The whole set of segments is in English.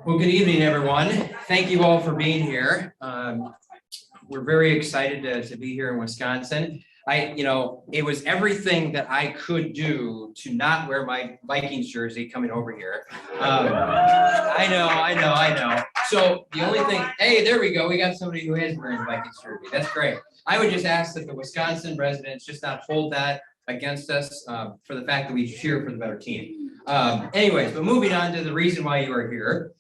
Well, good evening, everyone. Thank you all for being here. We're very excited to be here in Wisconsin. It was everything that I could do to not wear my Vikings jersey coming over here. I know. So the only thing, hey, there we go. We got somebody who is wearing the Vikings jersey. That's great. I would just ask that the Wisconsin residents just not hold that against us for the fact that we cheer for the better team. Anyways, but moving on to the reason why you are here.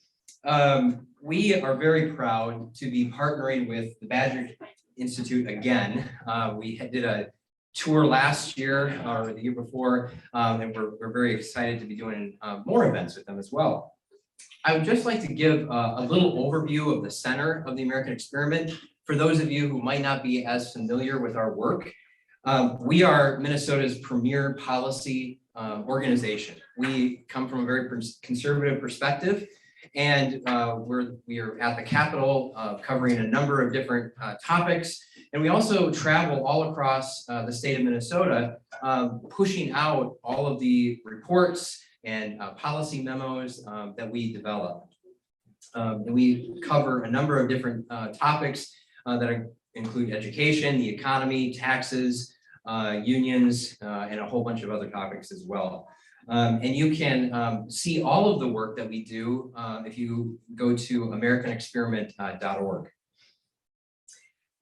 We are very proud to be partnering with the Badger Institute again. We did a tour last year or the year before, and we're very excited to be doing more events with them as well. I would just like to give a little overview of the Center of the American Experiment for those of you who might not be as familiar with our work. We are Minnesota's premier policy organization. We come from a very conservative perspective, and we are at the Capitol covering a number of different topics. And we also travel all across the state of Minnesota, pushing out all of the reports and policy memos that we develop. And we cover a number of different topics that include education, the economy, taxes, unions, and a whole bunch of other topics as well. And you can see all of the work that we do if you go to americanexperiment.org.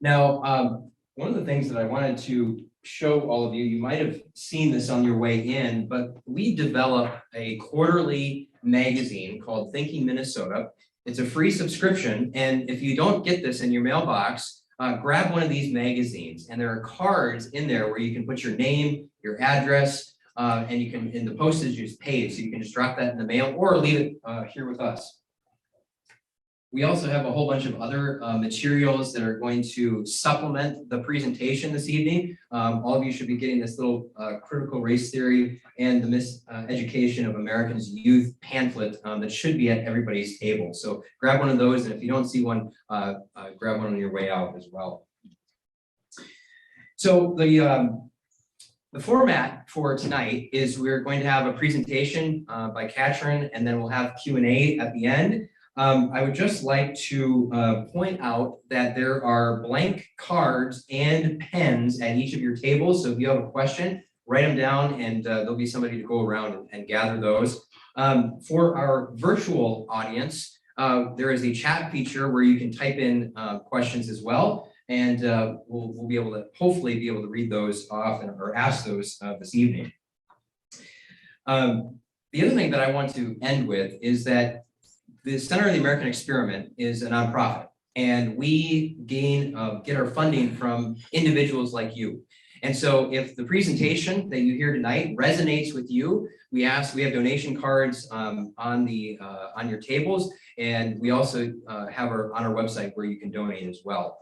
Now, one of the things that I wanted to show all of you, you might have seen this on your way in, but we develop a quarterly magazine called Thinking Minnesota. It's a free subscription, and if you don't get this in your mailbox, grab one of these magazines, and there are cards in there where you can put your name, your address, and you can, in the postage is paid, so you can just drop that in the mail or leave it here with us. We also have a whole bunch of other materials that are going to supplement the presentation this evening. All of you should be getting this little critical race theory and the Miseducation of Americans Youth pamphlet that should be at everybody's table. So grab one of those, and if you don't see one, grab one on your way out as well. So the format for tonight is we're going to have a presentation by Katrin, and then we'll have Q&A at the end. I would just like to point out that there are blank cards and pens at each of your tables. So if you have a question, write them down, and there'll be somebody to go around and gather those. For our virtual audience, there is a chat feature where you can type in questions as well. And we'll be able to hopefully be able to read those off or ask those this evening. The other thing that I want to end with is that the Center of the American Experiment is a nonprofit, and we get our funding from individuals like you. And so if the presentation that you hear tonight resonates with you, we have donation cards on your tables, and we also have on our website where you can donate as well.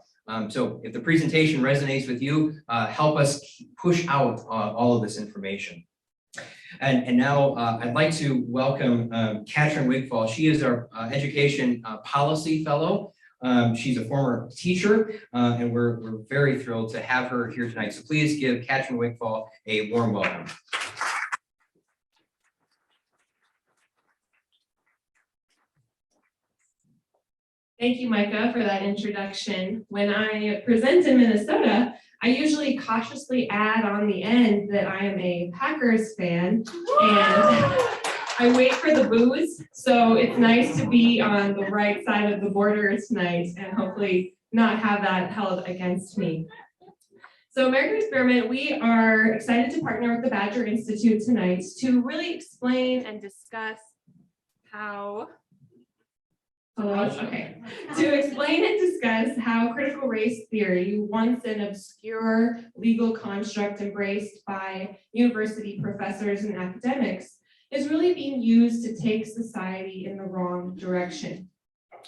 So if the presentation resonates with you, help us push out all of this information. And now I'd like to welcome Katrin Wigfall. She is our Education Policy Fellow. She's a former teacher, and we're very thrilled to have her here tonight. So please give Katrin Wigfall a warm welcome. Thank you, Micah, for that introduction. When I present in Minnesota, I usually cautiously add on the end that I am a Packers fan, and I wait for the boos. So it's nice to be on the right side of the border tonight and hopefully not have that held against me. So American Experiment, we are excited to partner with the Badger Institute tonight to really explain and discuss how to explain and discuss how critical race theory, once an obscure legal construct embraced by university professors and academics, is really being used to take society in the wrong direction.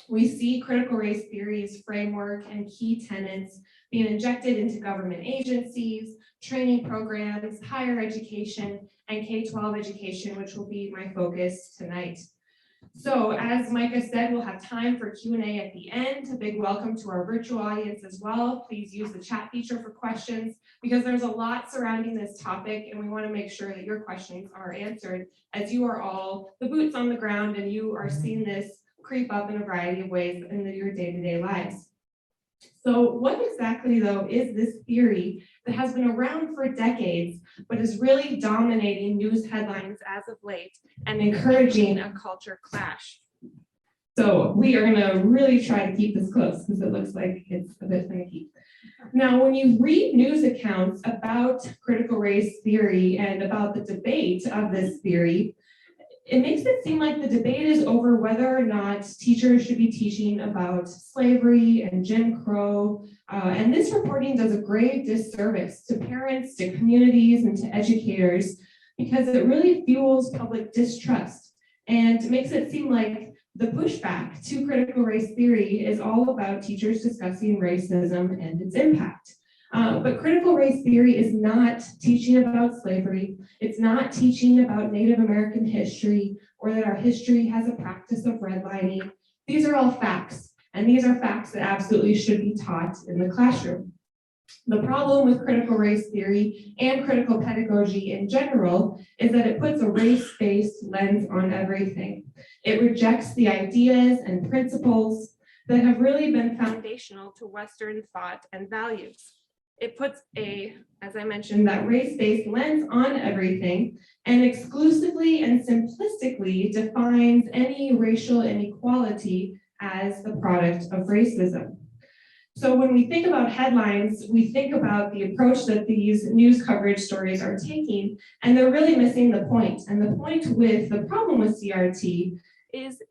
We see critical race theory's framework and key tenets being injected into government agencies, training programs, higher education, and K-12 education, which will be my focus tonight. So as Micah said, we'll have time for Q&A at the end. A big welcome to our virtual audience as well. Please use the chat feature for questions because there's a lot surrounding this topic and we want to make sure that your questions are answered as you are all the boots on the ground and you are seeing this creep up in a variety of ways in your day-to-day lives. So what exactly, though, is this theory that has been around for decades, but is really dominating news headlines as of late and encouraging a culture clash? So we are going to really try to keep this close because it looks like it's a bit finicky. Now, when you read news accounts about critical race theory and about the debate of this theory, it makes it seem like the debate is over whether or not teachers should be teaching about slavery and Jim Crow. And this reporting does a grave disservice to parents, to communities, and to educators because it really fuels public distrust and makes it seem like the pushback to critical race theory is all about teachers discussing racism and its impact. But critical race theory is not teaching about slavery. It's not teaching about Native American history or that our history has a practice of redlining. These are all facts, and these are facts that absolutely should be taught in the classroom. The problem with critical race theory and critical pedagogy in general is that it puts a race-based lens on everything. It rejects the ideas and principles that have really been foundational to Western thought and values. It puts as I mentioned, that race-based lens on everything and exclusively and simplistically defines any racial inequality as the product of racism. So when we think about headlines, we think about the approach that these news coverage stories are taking, and they're really missing the point. And the point with the problem with CRT is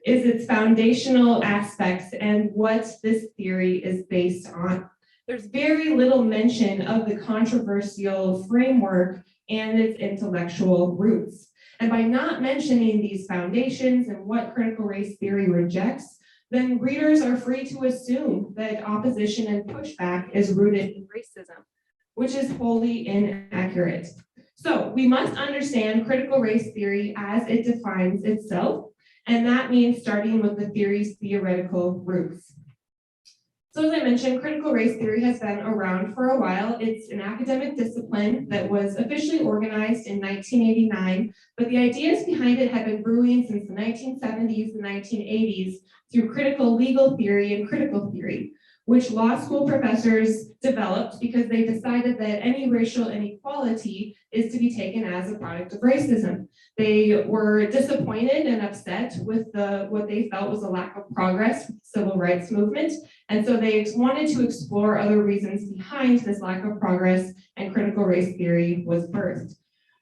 its foundational aspects and what this theory is based on. There's very little mention of the controversial framework and its intellectual roots. And by not mentioning these foundations and what critical race theory rejects, then readers are free to assume that opposition and pushback is rooted in racism, which is wholly inaccurate. So we must understand critical race theory as it defines itself, and that means starting with the theory's theoretical roots. So as I mentioned, critical race theory has been around for a while. It's an academic discipline that was officially organized in 1989, but the ideas behind it have been brewing since the 1970s and 1980s through critical legal theory and critical theory, which law school professors developed because they decided that any racial inequality is to be taken as a product of racism. They were disappointed and upset with what they felt was a lack of progress with the civil rights movement, and so they wanted to explore other reasons behind this lack of progress, and critical race theory was birthed.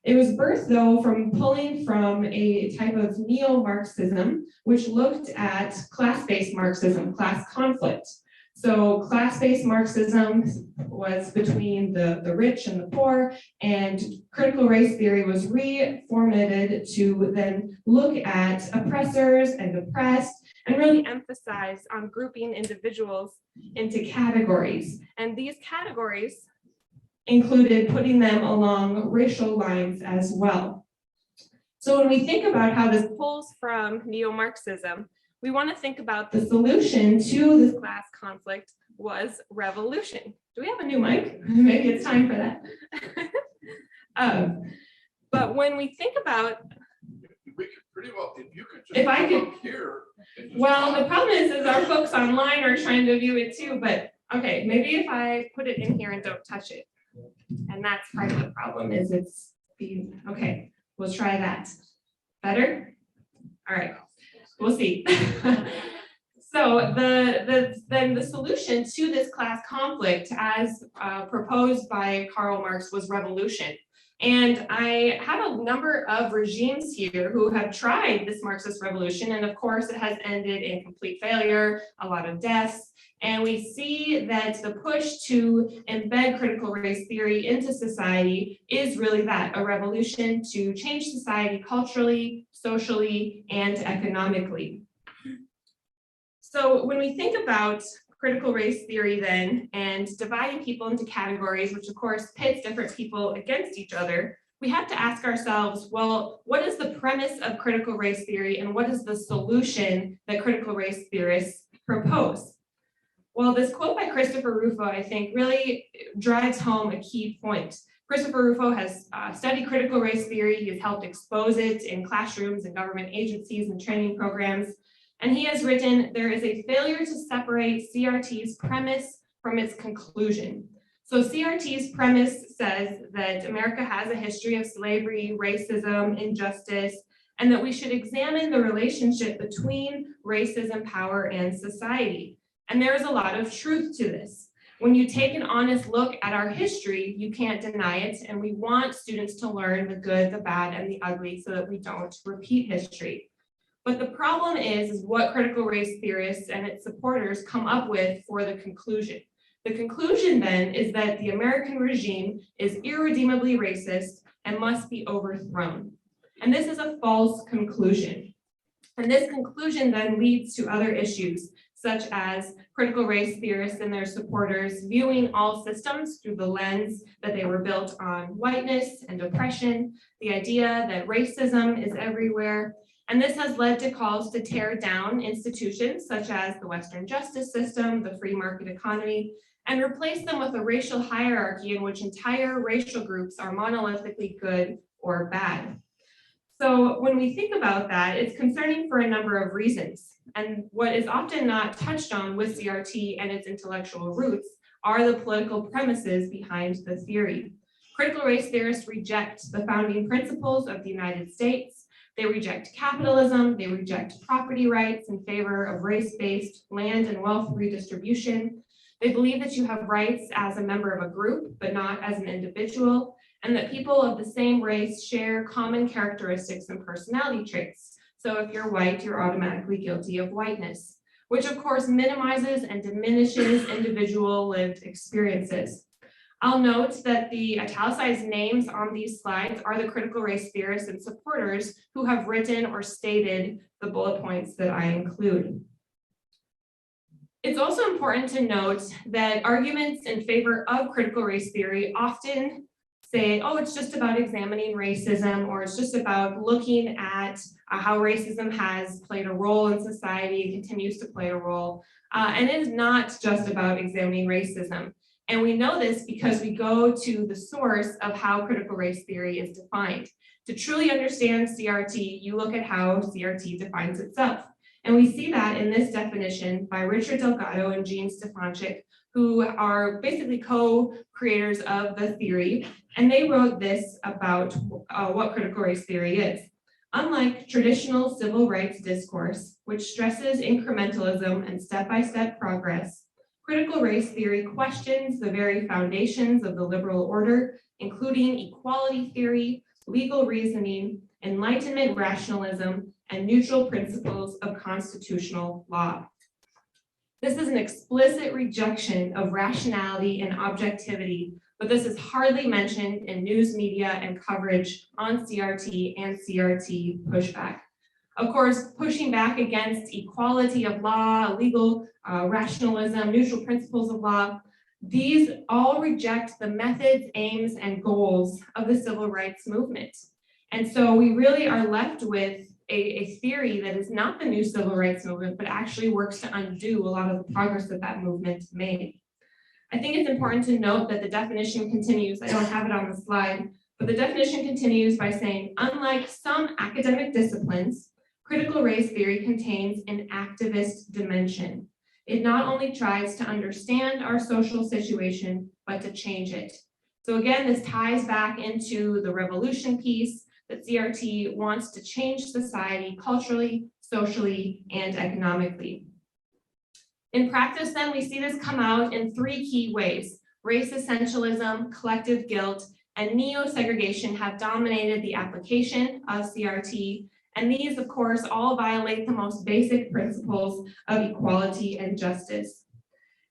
It was birthed, though, from pulling from a type of neo-Marxism, which looked at class-based Marxism, class conflict. So class-based Marxism was between the rich and the poor, and critical race theory was reformatted to then look at oppressors and oppressed and really emphasize on grouping individuals into categories. And these categories included putting them along racial lines as well. So when we think about how this pulls from neo-Marxism, we want to think about the solution to this class conflict was revolution. Do we have a new mic? Maybe it's time for that. But when we think about, we could pretty well, if you could just if I could look here. Well, the problem is our folks online are trying to view it too, but okay, maybe if I put it in here and don't touch it. And that's part of the problem is it's being, okay, we'll try that. Better? All right. We'll see. So then the solution to this class conflict as proposed by Karl Marx was revolution. And I have a number of regimes here who have tried this Marxist revolution. And of course, it has ended in complete failure, a lot of deaths. And we see that the push to embed critical race theory into society is really that, a revolution to change society culturally, socially, and economically. So when we think about critical race theory then, and dividing people into categories, which of course pits different people against each other, we have to ask ourselves, well, what is the premise of critical race theory and what is the solution that critical race theorists propose? Well, this quote by Christopher Rufo, I think, really drives home a key point. Christopher Rufo has studied critical race theory. He has helped expose it in classrooms and government agencies and training programs. And he has written, there is a failure to separate CRT's premise from its conclusion. So CRT's premise says that America has a history of slavery, racism, injustice, and that we should examine the relationship between racism, power, and society. And there is a lot of truth to this. When you take an honest look at our history, you can't deny it, and we want students to learn the good, the bad, and the ugly so that we don't repeat history. But the problem is what critical race theorists and its supporters come up with for the conclusion. The conclusion then is that the American regime is irredeemably racist and must be overthrown. And this is a false conclusion. And this conclusion then leads to other issues, such as critical race theorists and their supporters viewing all systems through the lens that they were built on whiteness and oppression, the idea that racism is everywhere. And this has led to calls to tear down institutions such as the Western justice system, the free market economy, and replace them with a racial hierarchy in which entire racial groups are monolithically good or bad. So when we think about that, it's concerning for a number of reasons. And what is often not touched on with CRT and its intellectual roots are the political premises behind the theory. Critical race theorists reject the founding principles of the United States. They reject capitalism, they reject property rights in favor of race-based land and wealth redistribution. They believe that you have rights as a member of a group, but not as an individual, and that people of the same race share common characteristics and personality traits. So if you're white, you're automatically guilty of whiteness, which of course minimizes and diminishes individual lived experiences. I'll note that the italicized names on these slides are the critical race theorists and supporters who have written or stated the bullet points that I include. It's also important to note that arguments in favor of critical race theory often say, oh, it's just about examining racism, or it's just about looking at how racism has played a role in society, continues to play a role. And it is not just about examining racism. And we know this because we go to the source of how critical race theory is defined. To truly understand CRT, you look at how CRT defines itself. And we see that in this definition by Richard Delgado and Jean Stefanczyk, who are basically co-creators of the theory. And they wrote this about what critical race theory is. Unlike traditional civil rights discourse, which stresses incrementalism and step-by-step progress, critical race theory questions the very foundations of the liberal order, including equality theory, legal reasoning, Enlightenment rationalism, and neutral principles of constitutional law. This is an explicit rejection of rationality and objectivity, but this is hardly mentioned in news media and coverage on CRT and CRT pushback. Of course, pushing back against equality of law, legal rationalism, neutral principles of law, these all reject the methods, aims, and goals of the civil rights movement. And so we really are left with a theory that is not the new civil rights movement, but actually works to undo a lot of the progress that that movement made. I think it's important to note that the definition continues, I don't have it on the slide, but the definition continues by saying, unlike some academic disciplines, critical race theory contains an activist dimension. It not only tries to understand our social situation, but to change it. So again, this ties back into the revolution piece, that CRT wants to change society culturally, socially, and economically. In practice, then, we see this come out in three key ways. Race essentialism, collective guilt, and neo-segregation have dominated the application of CRT, and these, of course, all violate the most basic principles of equality and justice,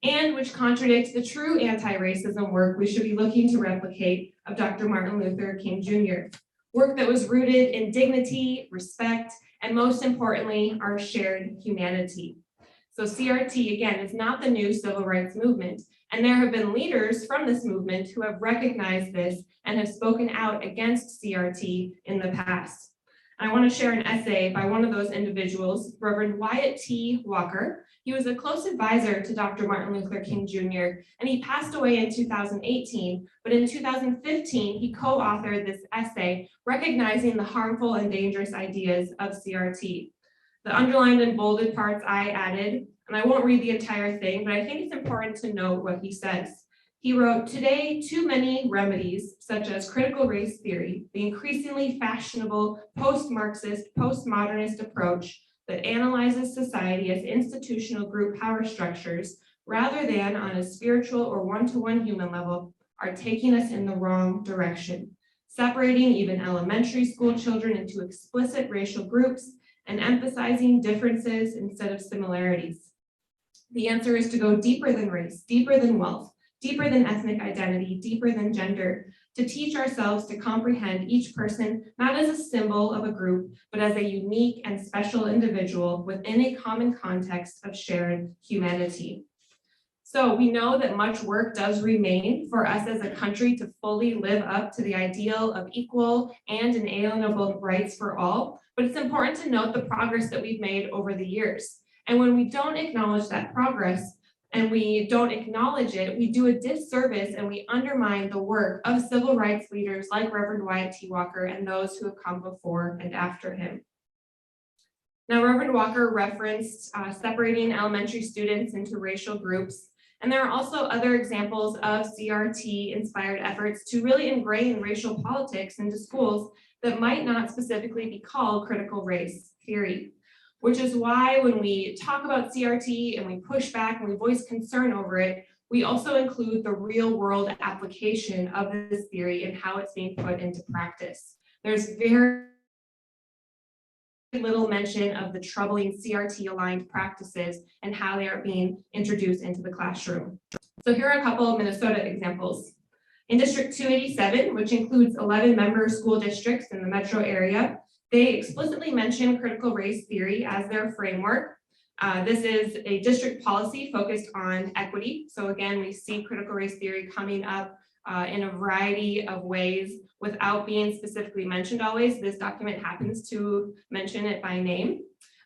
and which contradicts the true anti-racism work we should be looking to replicate of Dr. Martin Luther King Jr., work that was rooted in dignity, respect, and most importantly, our shared humanity. So CRT, again, is not the new civil rights movement, And there have been leaders from this movement who have recognized this and have spoken out against CRT in the past. I want to share an essay by one of those individuals, Rev Wyatt T Walker. He was a close advisor to Dr. Martin Luther King Jr., and he passed away in 2018, but in 2015, he co-authored this essay recognizing the harmful and dangerous ideas of CRT. The underlined and bolded parts I added, and I won't read the entire thing, but I think it's important to note what he says. He wrote, "Today, too many remedies, such as critical race theory, the increasingly fashionable post-Marxist, postmodernist approach that analyzes society as institutional group power structures, rather than on a spiritual or one-to-one human level, are taking us in the wrong direction, separating even elementary school children into explicit racial groups and emphasizing differences instead of similarities. The answer is to go deeper than race, deeper than wealth, deeper than ethnic identity, deeper than gender, to teach ourselves to comprehend each person not as a symbol of a group, but as a unique and special individual within a common context of shared humanity." So we know that much work does remain for us as a country to fully live up to the ideal of equal and inalienable rights for all, but it's important to note the progress that we've made over the years. And when we don't acknowledge that progress, and we don't acknowledge it, we do a disservice and we undermine the work of civil rights leaders like Rev Wyatt T Walker and those who have come before and after him. Now, Rev Walker referenced separating elementary students into racial groups, and there are also other examples of CRT-inspired efforts to really ingrain racial politics into schools that might not specifically be called critical race theory. Which is why when we talk about CRT and we push back and we voice concern over it, we also include the real world application of this theory and how it's being put into practice. There's very little mention of the troubling CRT aligned practices and how they are being introduced into the classroom. So here are a couple of Minnesota examples. In District 287, which includes 11 member school districts in the metro area, they explicitly mention critical race theory as their framework. This is a district policy focused on equity. So again, we see critical race theory coming up in a variety of ways without being specifically mentioned always. This document happens to mention it by name.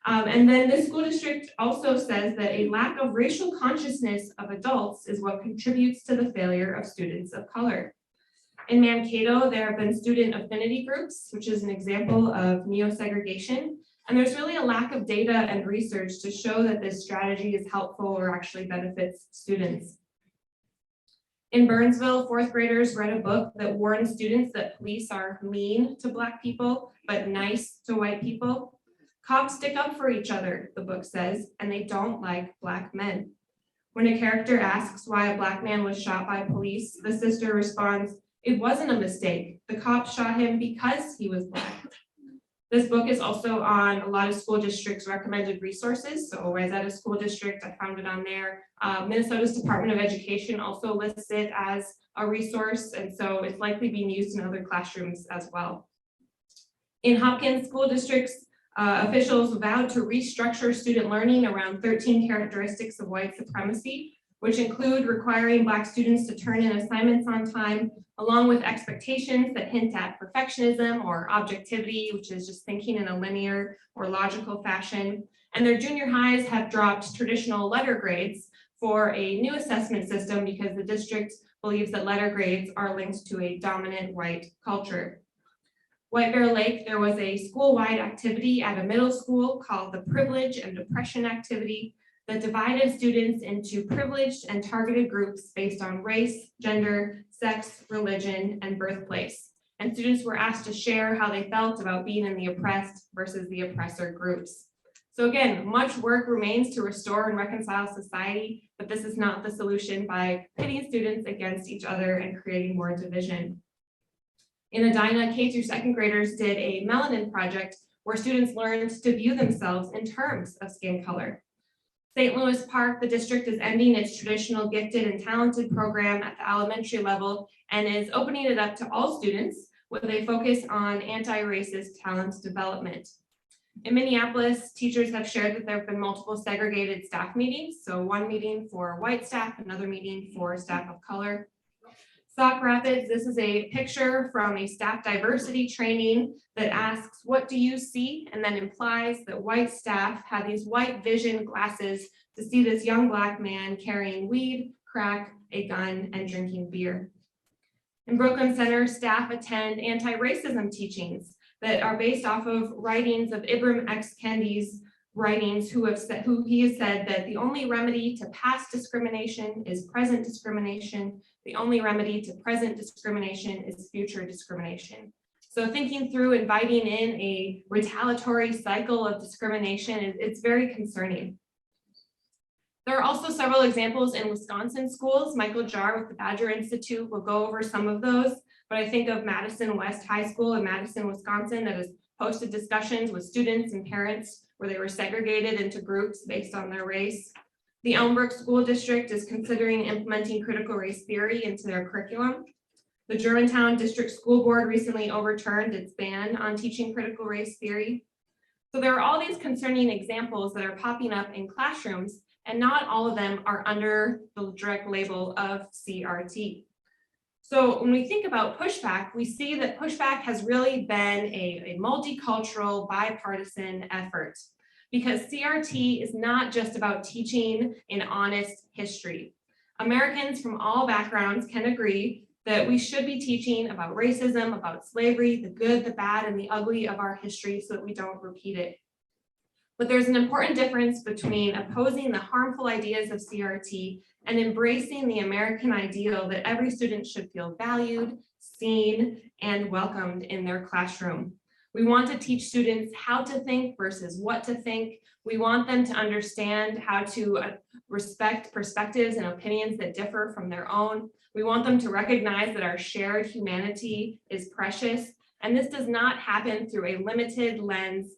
And then this school district also says that a lack of racial consciousness of adults is what contributes to the failure of students of color. In Mankato, there have been student affinity groups, which is an example of neo-segregation, and there's really a lack of data and research to show that this strategy is helpful or actually benefits students. In Burnsville, fourth graders read a book that warned students that police are mean to Black people, but nice to white people. Cops stick up for each other, the book says, and they don't like Black men. When a character asks why a Black man was shot by police, the sister responds, "It wasn't a mistake. The cops shot him because he was Black." This book is also on a lot of school districts' recommended resources. So Wayzata School District, I found it on there. Minnesota's Department of Education also lists it as a resource, and so it's likely being used in other classrooms as well. In Hopkins school districts, officials vowed to restructure student learning around 13 characteristics of white supremacy, which include requiring Black students to turn in assignments on time, along with expectations that hint at perfectionism or objectivity, which is just thinking in a linear or logical fashion. And their junior highs have dropped traditional letter grades for a new assessment system because the district believes that letter grades are linked to a dominant white culture. White Bear Lake, there was a school-wide activity at a middle school called the Privilege and Depression Activity that divided students into privileged and targeted groups based on race, gender, sex, religion, and birthplace. And students were asked to share how they felt about being in the oppressed versus the oppressor groups. So again, much work remains to restore and reconcile society, but this is not the solution by pitting students against each other and creating more division. In Edina, K through second graders did a melanin project where students learned to view themselves in terms of skin color. St. Louis Park, the district is ending its traditional gifted and talented program at the elementary level and is opening it up to all students with a focus on anti-racist talent development. In Minneapolis, teachers have shared that there have been multiple segregated staff meetings. So one meeting for white staff, another meeting for staff of color. Sauk Rapids, this is a picture from a staff diversity training that asks, what do you see? And then implies that white staff had these white vision glasses to see this young Black man carrying weed, crack, a gun, and drinking beer. In Brooklyn Center, staff attend anti-racism teachings that are based off of writings of Ibram X. Kendi's writings, who he has said that the only remedy to past discrimination is present discrimination. The only remedy to present discrimination is future discrimination. So thinking through inviting in a retaliatory cycle of discrimination, it's very concerning. There are also several examples in Wisconsin schools. Michael Jarr with the Badger Institute will go over some of those, but I think of Madison West High School in Madison, Wisconsin, that has hosted discussions with students and parents where they were segregated into groups based on their race. The Elmbrook School District is considering implementing critical race theory into their curriculum. The Germantown District School Board recently overturned its ban on teaching critical race theory. So there are all these concerning examples that are popping up in classrooms, and not all of them are under the direct label of CRT. So when we think about pushback, we see that pushback has really been a multicultural, bipartisan effort, because CRT is not just about teaching an honest history. Americans from all backgrounds can agree that we should be teaching about racism, about slavery, the good, the bad, and the ugly of our history so that we don't repeat it. But there's an important difference between opposing the harmful ideas of CRT and embracing the American ideal that every student should feel valued, seen, and welcomed in their classroom. We want to teach students how to think versus what to think. We want them to understand how to respect perspectives and opinions that differ from their own. We want them to recognize that our shared humanity is precious, and this does not happen through a limited lens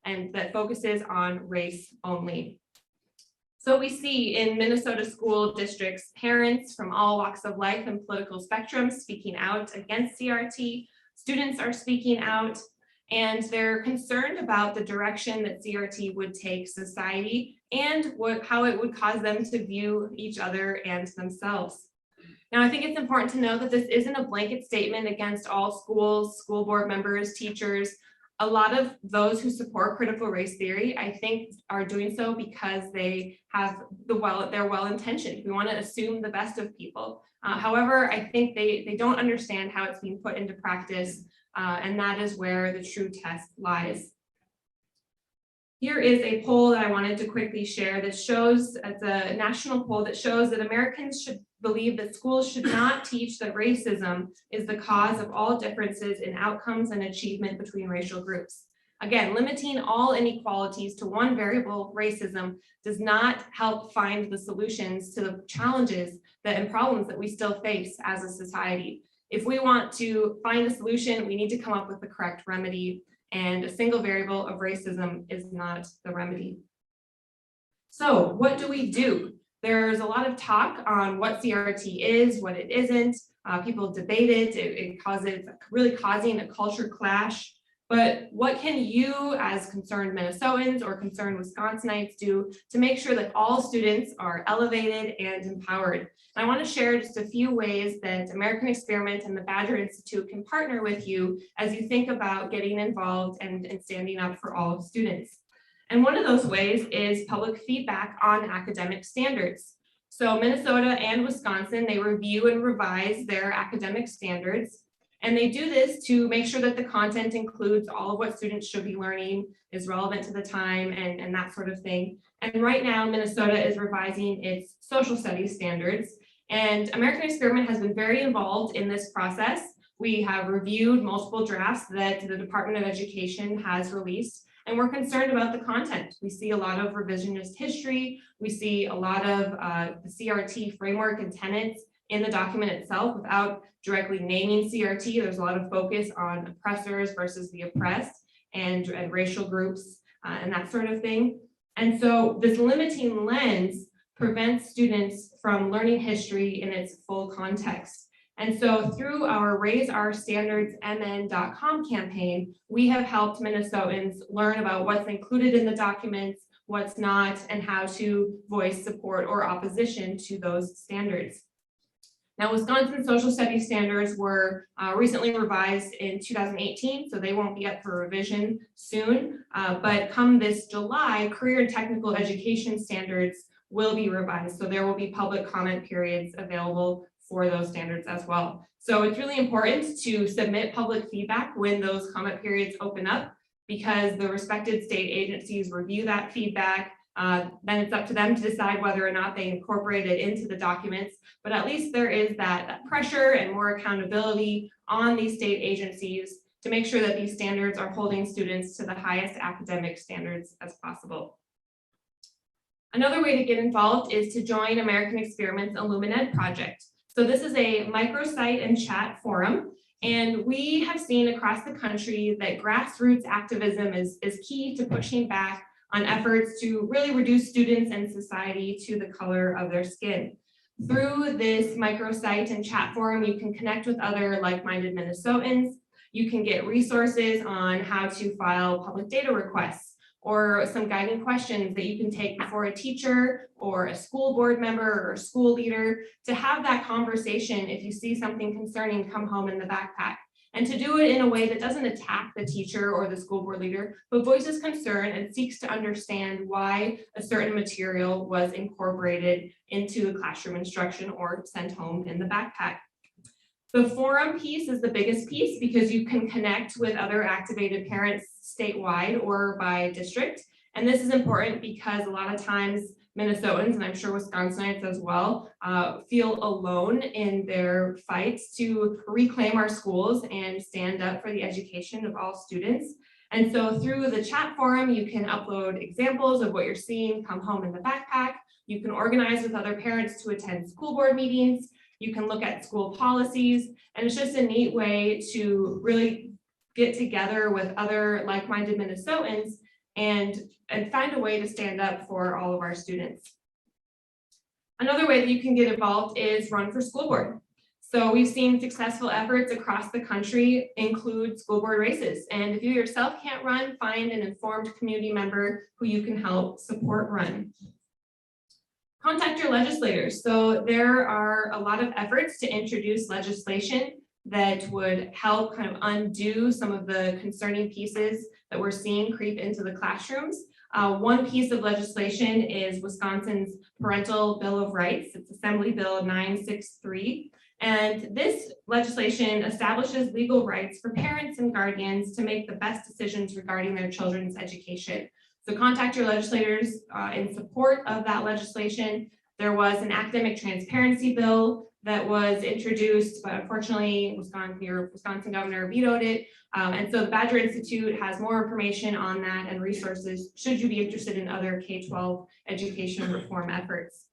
and that focuses on race only. So we see in Minnesota school districts, parents from all walks of life and political spectrums speaking out against CRT. Students are speaking out, and they're concerned about the direction that CRT would take society and how it would cause them to view each other and themselves. Now, I think it's important to know that this isn't a blanket statement against all schools, school board members, teachers. A lot of those who support critical race theory, I think, are doing so because they have they're well-intentioned. We want to assume the best of people. However, I think they don't understand how it's being put into practice, and that is where the true test lies. Here is a poll that I wanted to quickly share that shows, it's a national poll that shows that Americans should believe that schools should not teach that racism is the cause of all differences in outcomes and achievement between racial groups. Again, limiting all inequalities to one variable, racism, does not help find the solutions to the challenges and problems that we still face as a society. If we want to find a solution, we need to come up with the correct remedy, and a single variable of racism is not the remedy. So what do we do? There's a lot of talk on what CRT is, what it isn't. People debate it. It causes really causing a culture clash. But what can you, as concerned Minnesotans or concerned Wisconsinites, do to make sure that all students are elevated and empowered? And I want to share just a few ways that American Experiment and the Badger Institute can partner with you as you think about getting involved and standing up for all students. And one of those ways is public feedback on academic standards. So Minnesota and Wisconsin, they review and revise their academic standards. And they do this to make sure that the content includes all of what students should be learning, is relevant to the time, and that sort of thing. And right now, Minnesota is revising its social studies standards. And American Experiment has been very involved in this process. We have reviewed multiple drafts that the Department of Education has released, and we're concerned about the content. We see a lot of revisionist history. We see a lot of the CRT framework and tenets in the document itself without directly naming CRT. There's a lot of focus on oppressors versus the oppressed and racial groups and that sort of thing. And so this limiting lens prevents students from learning history in its full context. And so through our raiseourstandardsmn.com campaign, we have helped Minnesotans learn about what's included in the documents, what's not, and how to voice support or opposition to those standards. Now, Wisconsin social studies standards were recently revised in 2018, so they won't be up for revision soon. But come this July, career and technical education standards will be revised. So there will be public comment periods available for those standards as well. So it's really important to submit public feedback when those comment periods open up, because the respected state agencies review that feedback. Then it's up to them to decide whether or not they incorporate it into the documents, but at least there is that pressure and more accountability on these state agencies to make sure that these standards are holding students to the highest academic standards as possible. Another way to get involved is to join American Experiment's Illumined project. So this is a microsite and chat forum, and we have seen across the country that grassroots activism is key to pushing back on efforts to really reduce students and society to the color of their skin. Through this microsite and chat forum, you can connect with other like-minded Minnesotans. You can get resources on how to file public data requests, or some guiding questions that you can take before a teacher or a school board member or a school leader to have that conversation if you see something concerning come home in the backpack. And to do it in a way that doesn't attack the teacher or the school board leader, but voices concern and seeks to understand why a certain material was incorporated into the classroom instruction or sent home in the backpack. The forum piece is the biggest piece because you can connect with other activated parents statewide or by district. And this is important because a lot of times Minnesotans, and I'm sure Wisconsinites as well, feel alone in their fights to reclaim our schools and stand up for the education of all students. And so through the chat forum, you can upload examples of what you're seeing come home in the backpack. You can organize with other parents to attend school board meetings. You can look at school policies, and it's just a neat way to really get together with other like-minded Minnesotans and find a way to stand up for all of our students. Another way that you can get involved is run for school board. So we've seen successful efforts across the country include school board races. And if you yourself can't run, find an informed community member who you can help support run. Contact your legislators. So there are a lot of efforts to introduce legislation that would help kind of undo some of the concerning pieces that we're seeing creep into the classrooms. One piece of legislation is Wisconsin's Parental Bill of Rights. It's Assembly Bill 963. And this legislation establishes legal rights for parents and guardians to make the best decisions regarding their children's education. So contact your legislators in support of that legislation. There was an academic transparency bill that was introduced, but unfortunately, Wisconsin governor vetoed it. And so the Badger Institute has more information on that and resources should you be interested in other K-12 education reform efforts.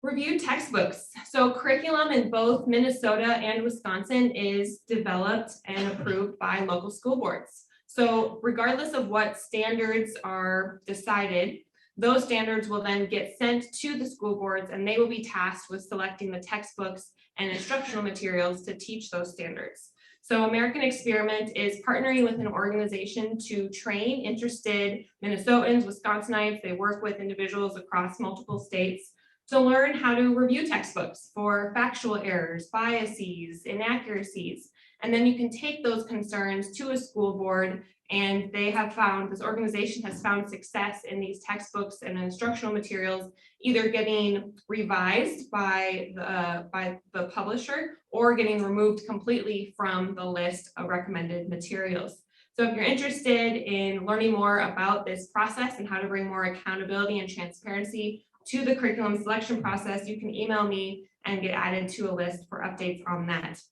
Review textbooks. So curriculum in both Minnesota and Wisconsin is developed and approved by local school boards. So regardless of what standards are decided, those standards will then get sent to the school boards and they will be tasked with selecting the textbooks and instructional materials to teach those standards. So American Experiment is partnering with an organization to train interested Minnesotans, Wisconsinites. They work with individuals across multiple states to learn how to review textbooks for factual errors, biases, inaccuracies. And then you can take those concerns to a school board, and they have found, this organization has found success in these textbooks and instructional materials either getting revised by the publisher or getting removed completely from the list of recommended materials. So if you're interested in learning more about this process and how to bring more accountability and transparency to the curriculum selection process, you can email me and get added to a list for updates on that.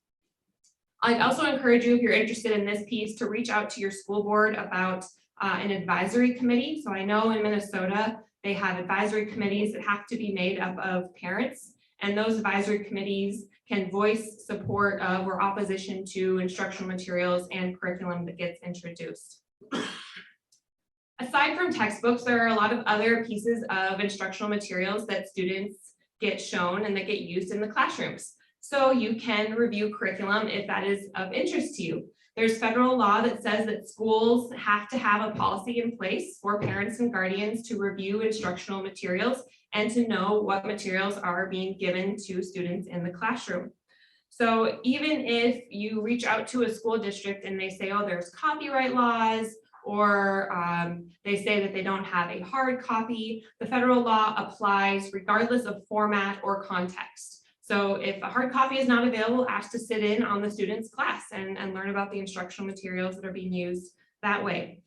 I'd also encourage you, if you're interested in this piece, to reach out to your school board about an advisory committee. So I know in Minnesota, they have advisory committees that have to be made up of parents, and those advisory committees can voice support of or opposition to instructional materials and curriculum that gets introduced. Aside from textbooks, there are a lot of other pieces of instructional materials that students get shown and that get used in the classrooms. so you can review curriculum if that is of interest to you. There's federal law that says that schools have to have a policy in place for parents and guardians to review instructional materials and to know what materials are being given to students in the classroom. So even if you reach out to a school district and they say, oh, there's copyright laws, or they say that they don't have a hard copy, the federal law applies regardless of format or context. So if a hard copy is not available, ask to sit in on the student's class and learn about the instructional materials that are being used that way.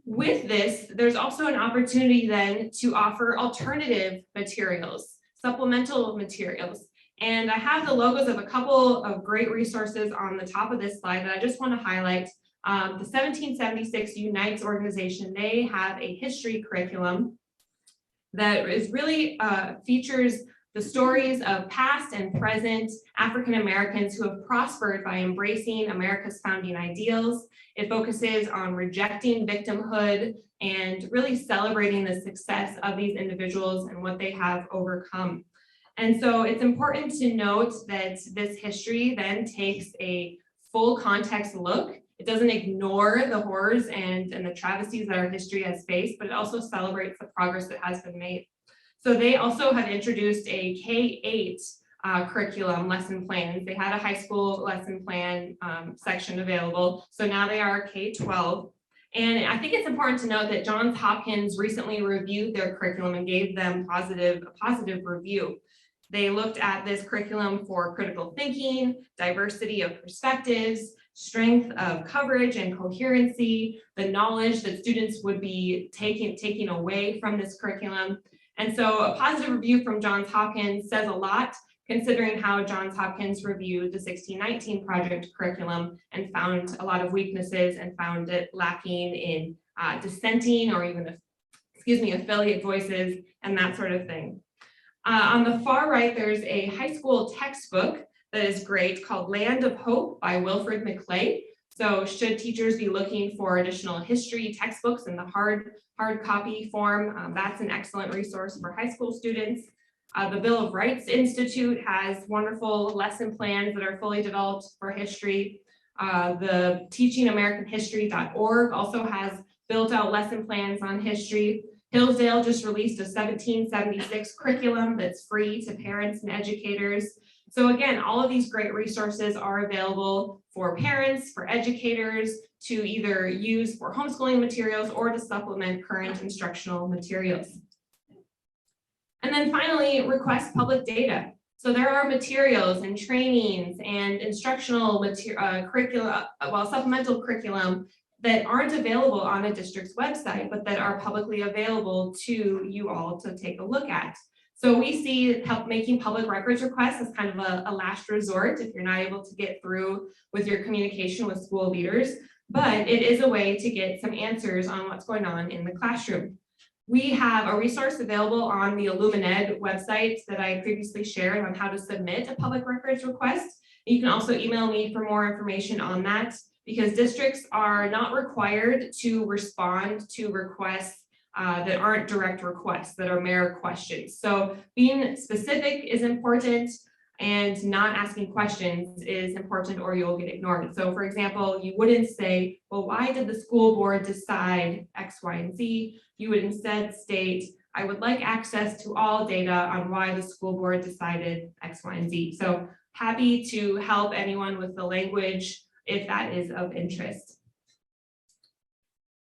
With this, there's also an opportunity then to offer alternative materials, supplemental materials. And I have the logos of a couple of great resources on the top of this slide that I just want to highlight. The 1776 Unites organization, they have a history curriculum that is really features the stories of past and present African Americans who have prospered by embracing America's founding ideals. It focuses on rejecting victimhood and really celebrating the success of these individuals and what they have overcome. And so it's important to note that this history then takes a full context look. It doesn't ignore the horrors and the travesties that our history has faced, but it also celebrates the progress that has been made. So they also have introduced a K-8 curriculum lesson plans. They had a high school lesson plan section available. So now they are K-12. And I think it's important to note that Johns Hopkins recently reviewed their curriculum and gave them a positive review. They looked at this curriculum for critical thinking, diversity of perspectives, strength of coverage and coherency, the knowledge that students would be taking away from this curriculum. And so a positive review from Johns Hopkins says a lot, considering how Johns Hopkins reviewed the 1619 project curriculum and found a lot of weaknesses and found it lacking in dissenting or even, affiliate voices and that sort of thing. On the far right, there's a high school textbook that is great called Land of Hope by Wilfred McClay. So should teachers be looking for additional history textbooks in the hard copy form, that's an excellent resource for high school students. The Bill of Rights Institute has wonderful lesson plans that are fully developed for history. The teachingamericanhistory.org also has built out lesson plans on history. Hillsdale just released a 1776 curriculum that's free to parents and educators. So again, all of these great resources are available for parents, for educators to either use for homeschooling materials or to supplement current instructional materials. And then finally, request public data. So there are materials and trainings and instructional supplemental curriculum that aren't available on a district's website, but that are publicly available to you all to take a look at. So we see making public records requests as kind of a last resort if you're not able to get through with your communication with school leaders, but it is a way to get some answers on what's going on in the classroom. We have a resource available on the Illumined website that I previously shared on how to submit a public records request. You can also email me for more information on that, because districts are not required to respond to requests that aren't direct requests, that are mere questions. So being specific is important, and not asking questions is important, or you'll get ignored. So for example, you wouldn't say, well, why did the school board decide X, Y, and Z? You would instead state, I would like access to all data on why the school board decided X, Y, and Z. So happy to help anyone with the language if that is of interest.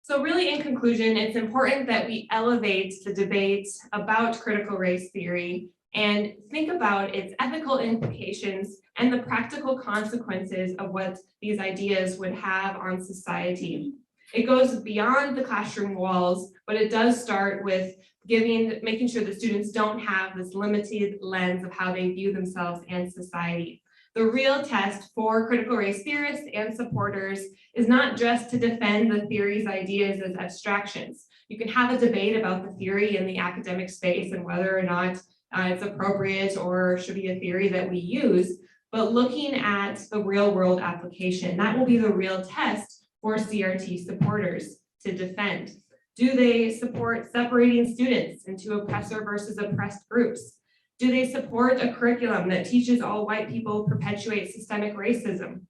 So really, in conclusion, it's important that we elevate the debate about critical race theory and think about its ethical implications and the practical consequences of what these ideas would have on society. It goes beyond the classroom walls, but it does start with making sure that students don't have this limited lens of how they view themselves and society. The real test for critical race theorists and supporters is not just to defend the theory's ideas as abstractions. You can have a debate about the theory in the academic space and whether or not it's appropriate or should be a theory that we use, but looking at the real world application, that will be the real test for CRT supporters to defend. Do they support separating students into oppressor versus oppressed groups? Do they support a curriculum that teaches all white people perpetuate systemic racism?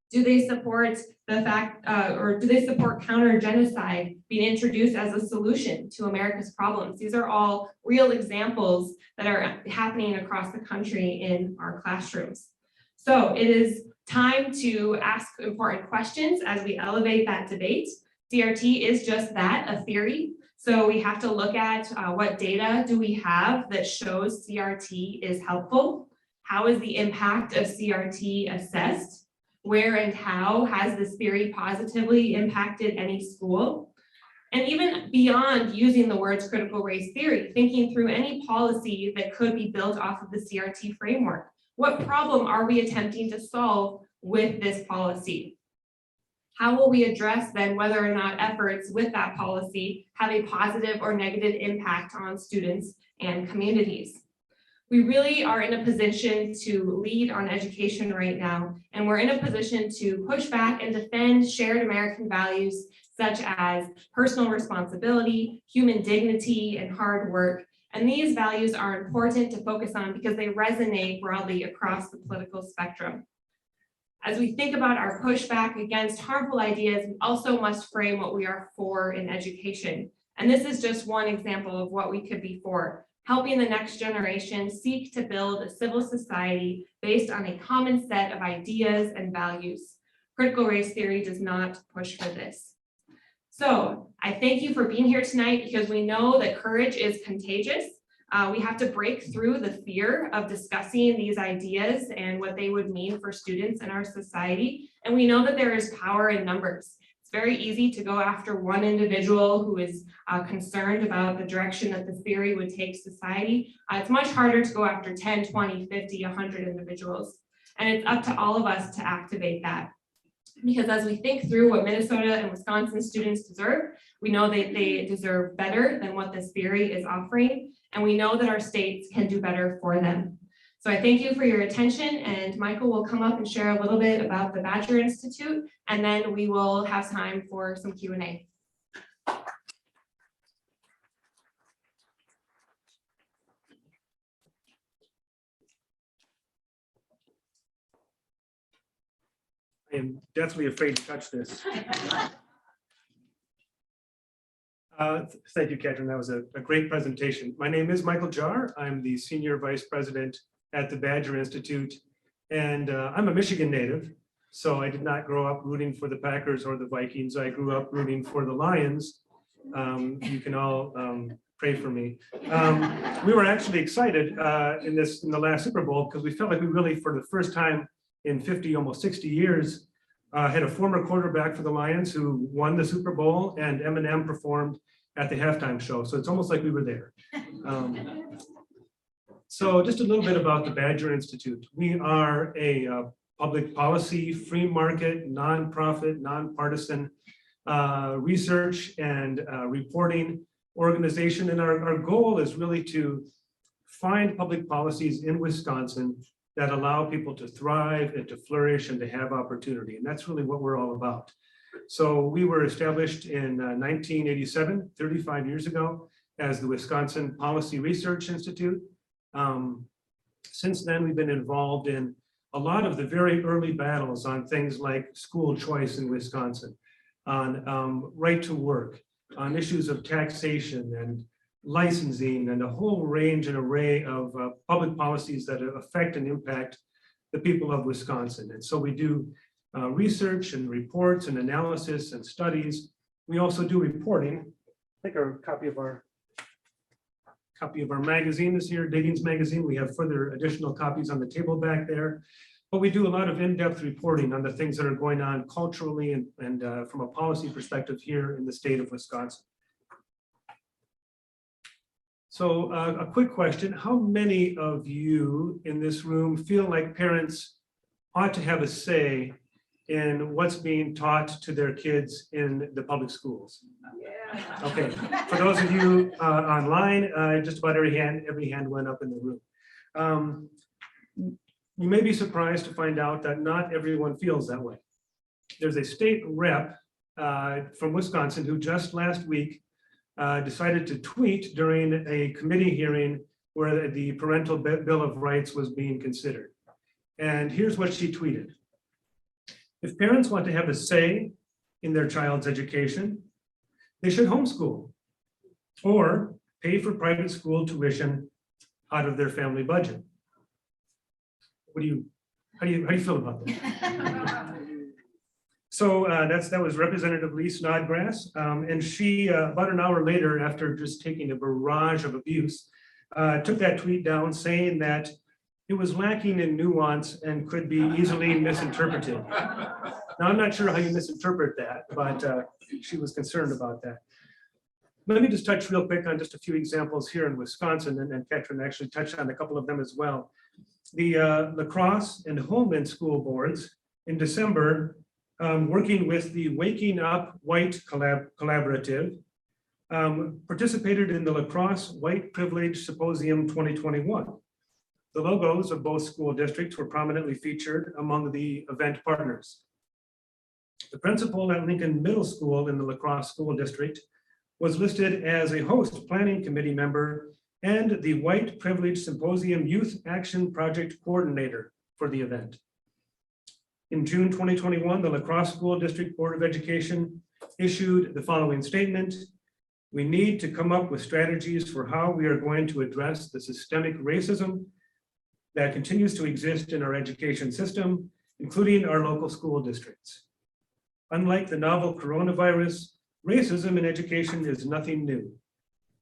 Do they support the fact, or do they support counter-genocide being introduced as a solution to America's problems? These are all real examples that are happening across the country in our classrooms. So it is time to ask important questions as we elevate that debate. CRT is just that, a theory. So we have to look at what data do we have that shows CRT is helpful? How is the impact of CRT assessed? Where and how has this theory positively impacted any school? And even beyond using the words critical race theory, thinking through any policy that could be built off of the CRT framework. What problem are we attempting to solve with this policy? How will we address then whether or not efforts with that policy have a positive or negative impact on students and communities? We really are in a position to lead on education right now, and we're in a position to push back and defend shared American values such as personal responsibility, human dignity, and hard work. And these values are important to focus on because they resonate broadly across the political spectrum. As we think about our pushback against harmful ideas, we also must frame what we are for in education. And this is just one example of what we could be for. Helping the next generation seek to build a civil society based on a common set of ideas and values. Critical race theory does not push for this. So I thank you for being here tonight because we know that courage is contagious. We have to break through the fear of discussing these ideas and what they would mean for students in our society. And we know that there is power in numbers. It's very easy to go after one individual who is concerned about the direction that the theory would take society. It's much harder to go after 10, 20, 50, 100 individuals. And it's up to all of us to activate that. Because as we think through what Minnesota and Wisconsin students deserve, we know that they deserve better than what this theory is offering. And we know that our states can do better for them. So I thank you for your attention, and Michael will come up and share a little bit about the Badger Institute, and then we will have time for some Q&A. I am deathly afraid to touch this. Thank you, Catherine. That was a great presentation. My name is Michael Jarr. I'm the Senior Vice President at the Badger Institute, and I'm a Michigan native, so I did not grow up rooting for the Packers or the Vikings. I grew up rooting for the Lions. You can all pray for me. We were actually excited in the last Super Bowl because we felt like we really, for the first time in 50, almost 60 years, had a former quarterback for the Lions who won the Super Bowl, and Eminem performed at the halftime show. So it's almost like we were there. So just a little bit about the Badger Institute. We are a public policy, free market, nonprofit, nonpartisan research and reporting organization. And our goal is really to find public policies in Wisconsin that allow people to thrive and to flourish and to have opportunity. And that's really what we're all about. So we were established in 1987, 35 years ago, as the Wisconsin Policy Research Institute. Since then, we've been involved in a lot of the very early battles on things like school choice in Wisconsin, on right to work, on issues of taxation and licensing, and a whole range and array of public policies that affect and impact the people of Wisconsin. And so we do research and reports and analysis and studies. We also do reporting. I think our copy of our magazine is here, Diggins Magazine. We have further additional copies on the table back there. But we do a lot of in-depth reporting on the things that are going on culturally and from a policy perspective here in the state of Wisconsin. So a quick question, how many of you in this room feel like parents ought to have a say in what's being taught to their kids in the public schools? Yeah. Okay, for those of you online, just about every hand went up in the room. You may be surprised to find out that not everyone feels that way. There's a state rep from Wisconsin who just last week decided to tweet during a committee hearing where the parental bill of rights was being considered. And here's what she tweeted. If parents want to have a say in their child's education, they should homeschool or pay for private school tuition out of their family budget. How do you feel about that? So that was Representative Lee Snodgrass, and she, about an hour later, after just taking a barrage of abuse, took that tweet down saying that it was lacking in nuance and could be easily misinterpreted. Now, I'm not sure how you misinterpret that, but she was concerned about that. Let me just touch real quick on just a few examples here in Wisconsin, and Catherine actually touched on a couple of them as well. The La Crosse and Holman school boards in December, working with the Waking Up White Collaborative, participated in the La Crosse White Privilege Symposium 2021. The logos of both school districts were prominently featured among the event partners. The principal at Lincoln Middle School in the La Crosse School District was listed as a host planning committee member and the White Privilege Symposium Youth Action Project Coordinator for the event. In June 2021, the La Crosse School District Board of Education issued the following statement. We need to come up with strategies for how we are going to address the systemic racism that continues to exist in our education system, including our local school districts. Unlike the novel coronavirus, racism in education is nothing new.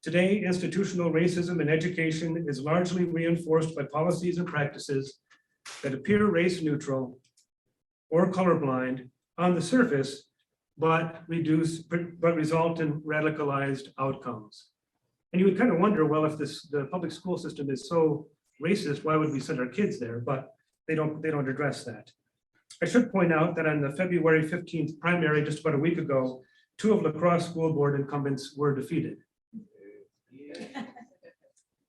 Today, institutional racism in education is largely reinforced by policies and practices that appear race neutral or colorblind on the surface, but result in radicalized outcomes. And you would kind of wonder, well, if the public school system is so racist, why would we send our kids there? But they don't address that. I should point out that on the February 15th primary, just about a week ago, 2 of La Crosse school board incumbents were defeated.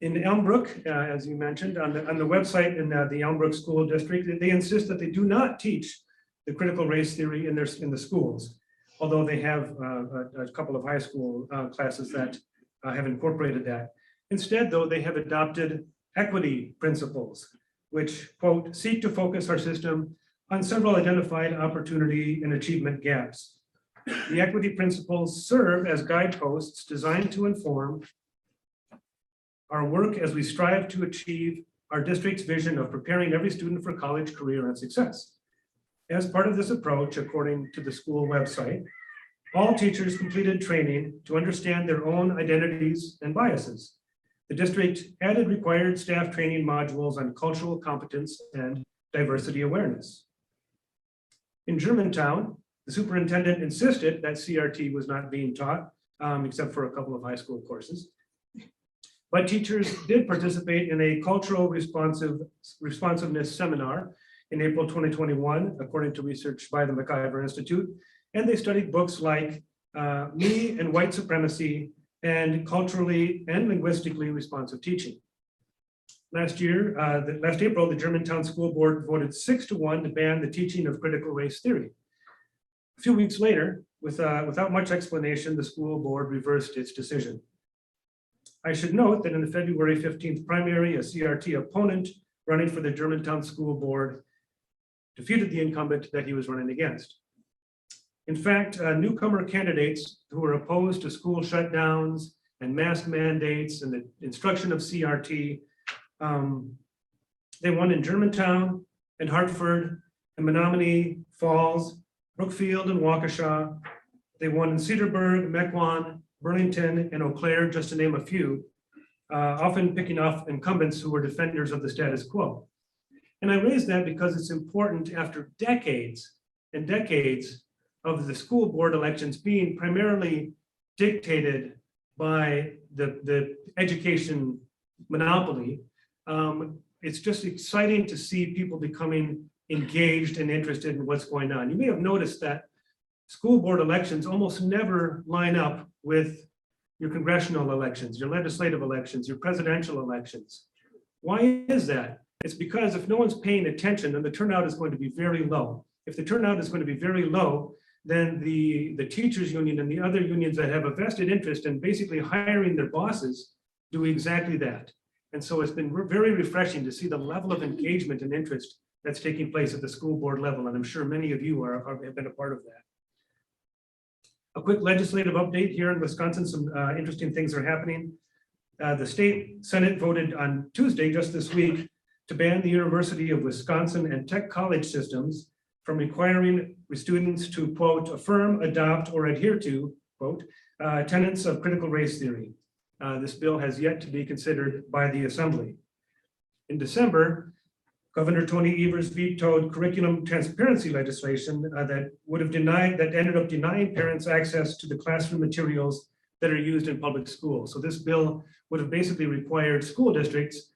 In Elmbrook, as you mentioned, on the website in the Elmbrook School District, they insist that they do not teach the critical race theory in the schools, although they have a couple of high school classes that have incorporated that. Instead, though, they have adopted equity principles, which, quote, seek to focus our system on several identified opportunity and achievement gaps. The equity principles serve as guideposts designed to inform our work as we strive to achieve our district's vision of preparing every student for college, career, and success. As part of this approach, according to the school website, all teachers completed training to understand their own identities and biases. The district added required staff training modules on cultural competence and diversity awareness. In Germantown, the superintendent insisted that CRT was not being taught, except for a couple of high school courses. But teachers did participate in a cultural responsiveness seminar in April 2021, according to research by the MacIver Institute. And they studied books like Me and White Supremacy and Culturally and Linguistically Responsive Teaching. Last April, the Germantown School Board voted 6-1 to ban the teaching of critical race theory. A few weeks later, without much explanation, the school board reversed its decision. I should note that in the February 15th primary, a CRT opponent running for the Germantown School Board defeated the incumbent that he was running against. In fact, newcomer candidates who were opposed to school shutdowns and mask mandates and the instruction of CRT, they won in Germantown and Hartford and Menominee Falls, Brookfield and Waukesha. They won in Cedarburg, Mequon, Burlington, and Eau Claire, just to name a few, often picking off incumbents who were defenders of the status quo. And I raise that because it's important after decades and decades of the school board elections being primarily dictated by the education monopoly. It's just exciting to see people becoming engaged and interested in what's going on. You may have noticed that school board elections almost never line up with your congressional elections, your legislative elections, your presidential elections. Why is that? It's because if no one's paying attention, then the turnout is going to be very low. If the turnout is going to be very low, then the teachers union and the other unions that have a vested interest in basically hiring their bosses do exactly that. And so it's been very refreshing to see the level of engagement and interest that's taking place at the school board level. And I'm sure many of you have been a part of that. A quick legislative update here in Wisconsin. Some interesting things are happening. The state Senate voted on Tuesday, just this week, to ban the University of Wisconsin and tech college systems from requiring students to, quote, affirm, adopt, or adhere to, quote, tenets of critical race theory. This bill has yet to be considered by the Assembly. In December, Governor Tony Evers vetoed curriculum transparency legislation that ended up denying parents access to the classroom materials that are used in public schools. So this bill would have basically required school districts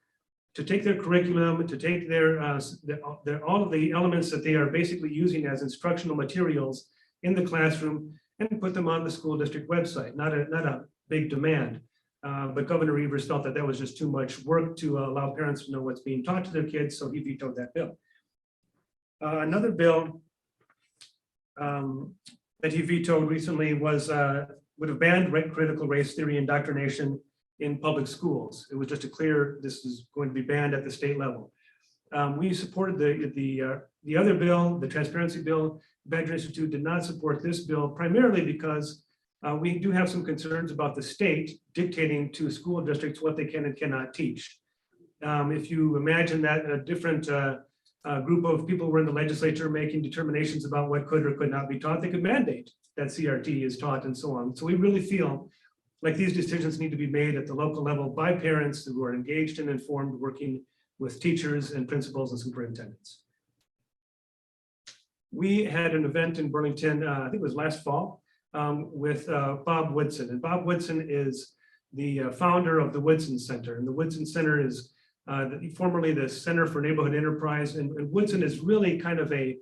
to take their curriculum, to take all of the elements that they are basically using as instructional materials in the classroom and put them on the school district website. Not a big demand. But Governor Evers felt that was just too much work to allow parents to know what's being taught to their kids, so he vetoed that bill. Another bill that he vetoed recently would have banned critical race theory indoctrination in public schools. It was just this is going to be banned at the state level. We supported the other bill, the transparency bill. Badger Institute did not support this bill, primarily because we do have some concerns about the state dictating to school districts what they can and cannot teach. If you imagine that a different group of people were in the legislature making determinations about what could or could not be taught, they could mandate that CRT is taught and so on. So we really feel like these decisions need to be made at the local level by parents who are engaged and informed, working with teachers and principals and superintendents. We had an event in Burlington, I think it was last fall, with Bob Woodson. And Bob Woodson is the founder of the Woodson Center. And the Woodson Center is formerly the Center for Neighborhood Enterprise. And Woodson is really kind of the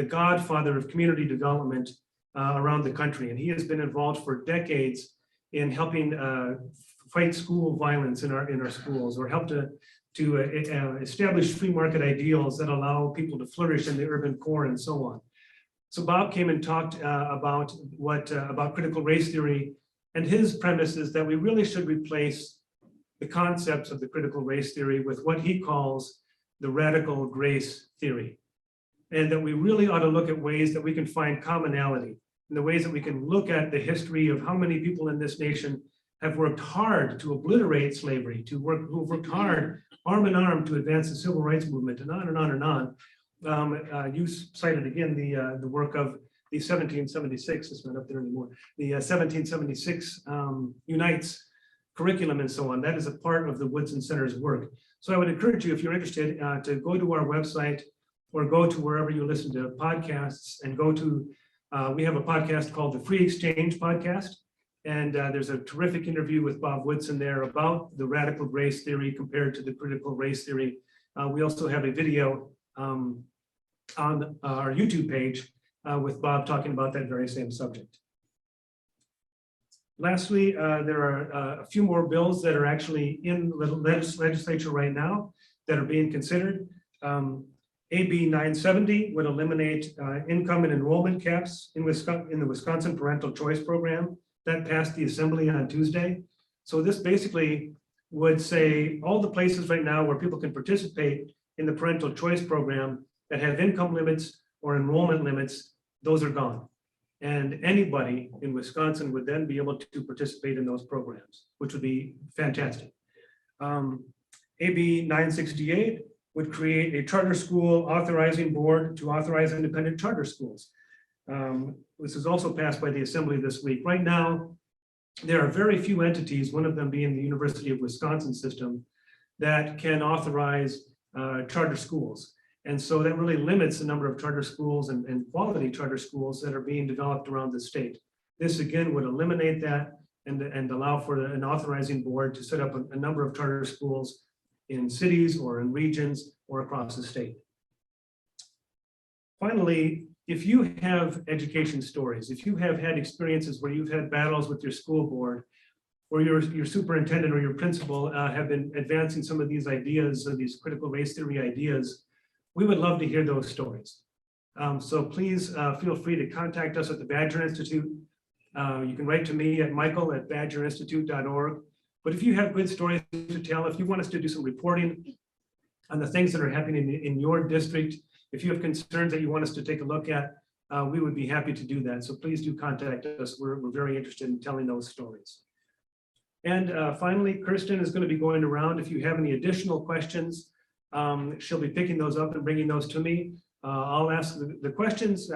godfather of community development around the country. And he has been involved for decades in helping fight school violence in our schools, or help to establish free market ideals that allow people to flourish in the urban core and so on. So Bob came and talked about critical race theory, and his premise is that we really should replace the concepts of the critical race theory with what he calls the radical grace theory, and that we really ought to look at ways that we can find commonality, and the ways that we can look at the history of how many people in this nation have worked hard to obliterate slavery, who've worked hard arm in arm to advance the civil rights movement, and on and on and on. You cited again the work of the 1776, it's not up there anymore, the 1776 Unites curriculum and so on. That is a part of the Woodson Center's work. So I would encourage you, if you're interested, to go to our website or go to wherever you listen to podcasts and go to, we have a podcast called the Free Exchange Podcast. And there's a terrific interview with Bob Woodson there about the radical race theory compared to the critical race theory. We also have a video on our YouTube page with Bob talking about that very same subject. Lastly, there are a few more bills that are actually in the legislature right now that are being considered. AB 970 would eliminate income and enrollment caps in the Wisconsin Parental Choice Program. That passed the Assembly on Tuesday. So this basically would say all the places right now where people can participate in the parental choice program that have income limits or enrollment limits, those are gone. And anybody in Wisconsin would then be able to participate in those programs, which would be fantastic. AB 968 would create a charter school authorizing board to authorize independent charter schools. This is also passed by the Assembly this week. Right now, there are very few entities, one of them being the University of Wisconsin system, that can authorize charter schools. And so that really limits the number of charter schools and quality charter schools that are being developed around the state. This again would eliminate that and allow for an authorizing board to set up a number of charter schools in cities or in regions or across the state. Finally, if you have education stories, if you have had experiences where you've had battles with your school board, or your superintendent or your principal have been advancing some of these ideas, or these critical race theory ideas, we would love to hear those stories. So please feel free to contact us at the Badger Institute. You can write to me at michael@badgerinstitute.org. But if you have good stories to tell, if you want us to do some reporting on the things that are happening in your district, if you have concerns that you want us to take a look at, we would be happy to do that. So please do contact us. We're very interested in telling those stories. And finally, Kirsten is going to be going around. If you have any additional questions, she'll be picking those up and bringing those to me. I'll ask the questions.